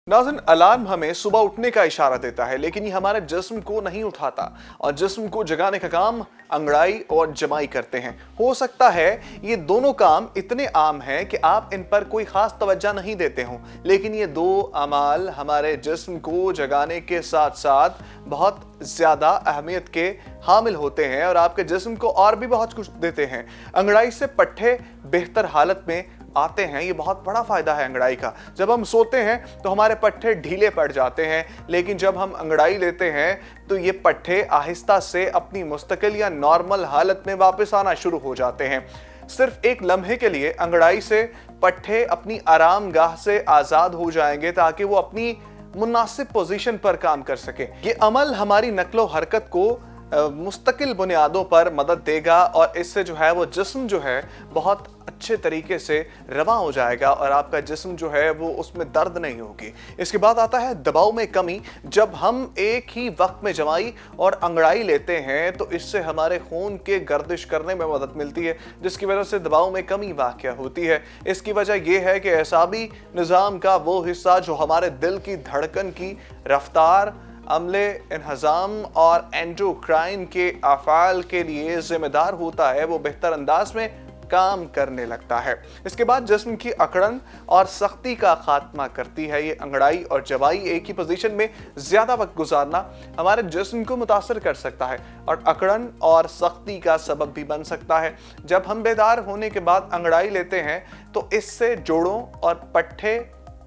नाज़रीन, अलार्म हमें सुबह उठने का इशारा देता है, लेकिन ये हमारे जिस्म को नहीं उठाता और जिस्म को जगाने का काम अंगड़ाई और जमाई करते हैं। हो सकता है ये दोनों काम इतने आम हैं कि आप इन पर कोई खास तवज्जो नहीं देते हो, लेकिन ये दो अमाल हमारे जिस्म को जगाने के साथ साथ बहुत ज़्यादा अहमियत के हामिल होते हैं और आपके जिस्म को और भी बहुत कुछ देते हैं। अंगड़ाई से पट्ठे बेहतर हालत में आते हैं, ये बहुत बड़ा फायदा है अंगड़ाई का। जब हम सोते हैं तो हमारे पट्ठे ढीले पड़ जाते हैं, लेकिन जब हम अंगड़ाई लेते हैं तो ये पट्ठे आहिस्ता से अपनी मुस्तकिल या नॉर्मल हालत में वापस आना शुरू हो जाते हैं। सिर्फ एक लम्हे के लिए अंगड़ाई से पट्ठे अपनी आरामगाह से आज़ाद हो जाएंगे ताकि वो अपनी मुनासिब पोजीशन पर काम कर सके। ये अमल हमारी नक्लो हरकत को मुस्तकिल बुनियादों पर मदद देगा और इससे जो है वो जिस्म जो है बहुत अच्छे तरीके से रवा हो जाएगा और आपका जिस्म जो है वो उसमें दर्द नहीं होगी। इसके बाद आता है दबाव में कमी। जब हम एक ही वक्त में जमाई और अंगड़ाई लेते हैं तो इससे हमारे खून के गर्दिश करने में मदद मिलती है, जिसकी वजह से दबाव में कमी वाक़या होती है। इसकी वजह यह है कि एसाबी निज़ाम का वो हिस्सा जो हमारे दिल की धड़कन की रफ्तार, अमले इन्हज़ाम और एंडोक्राइन के अफ़ाल के लिए जिम्मेदार होता है, वो बेहतर अंदाज में काम करने लगता है। इसके बाद जिस्म की अकड़न और सख्ती का खात्मा करती है। ये अंगड़ाई और जवाई एक ही पोजीशन में ज़्यादा वक्त गुजारना हमारे जिस्म को मुतासर कर सकता है और अकड़न और सख्ती का सबब भी बन सकता है। जब हम बेदार होने के बाद अंगड़ाई लेते हैं तो इससे जोड़ों और पट्ठे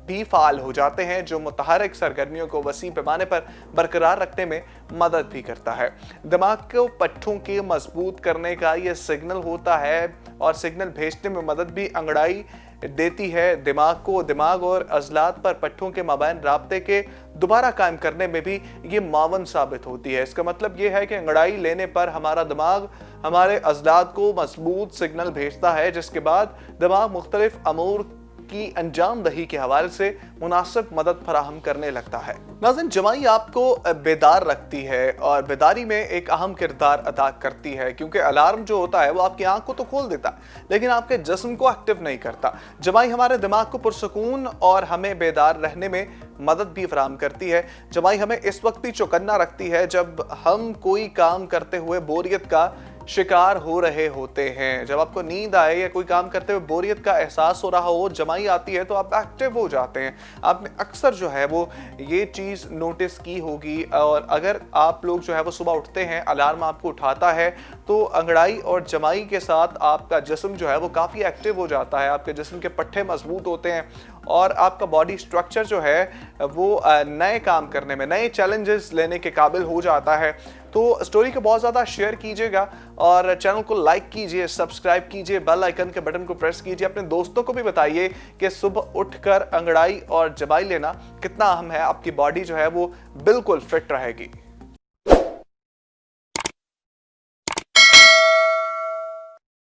भी फाल हो जाते हैं, जो मुतहरक सरगर्मियों को वसी पैमाने पर बरकरार रखने में मदद भी करता है। दिमाग को पट्ठों के मजबूत करने का ये सिग्नल होता है और सिग्नल भेजने में मदद भी अंगड़ाई देती है। दिमाग और अज़लात पर पट्ठों के माबैन राब्ते के दोबारा कायम करने में भी ये मावन साबित होती है। इसका मतलब ये है कि अंगड़ाई लेने पर हमारा दिमाग हमारे अज़लात को मजबूत सिग्नल भेजता है, जिसके बाद दिमाग मुख्तलिफ अमूर की अंजाम दही के हवाले से मुनासिब मदद फराहम करने लगता है। नाज़रीन, जमाई आपको बेदार रखती है और बेदारी में एक अहम किरदार अदा करती है, क्योंकि अलार्म जो होता है वो आपकी आंख को तो खोल देता है लेकिन आपके जिस्म को एक्टिव नहीं करता। जमाई हमारे दिमाग को पुरसकून और हमें बेदार रहने में मदद भी फराहम करती है। जमाई हमें इस वक्त ही चौकन्ना रखती है जब हम कोई काम करते हुए बोरियत का शिकार हो रहे होते हैं। जब आपको नींद आए या कोई काम करते हुए बोरियत का एहसास हो रहा हो, जमाई आती है तो आप एक्टिव हो जाते हैं। आपने अक्सर जो है वो ये चीज़ नोटिस की होगी। और अगर आप लोग जो है वो सुबह उठते हैं, अलार्म आपको उठाता है, तो अंगड़ाई और जमाई के साथ आपका जिस्म जो है वो काफ़ी एक्टिव हो जाता है। आपके जिस्म के पट्ठे मजबूत होते हैं और आपका बॉडी स्ट्रक्चर जो है वो नए काम करने में, नए चैलेंजेस लेने के काबिल हो जाता है। तो स्टोरी को बहुत ज़्यादा शेयर कीजिएगा और चैनल को लाइक कीजिए, सब्सक्राइब कीजिए, बेल आइकन के बटन को प्रेस कीजिए। अपने दोस्तों को भी बताइए कि सुबह उठकर अंगड़ाई और जमाई लेना कितना अहम है। आपकी बॉडी जो है वो बिल्कुल फिट रहेगी।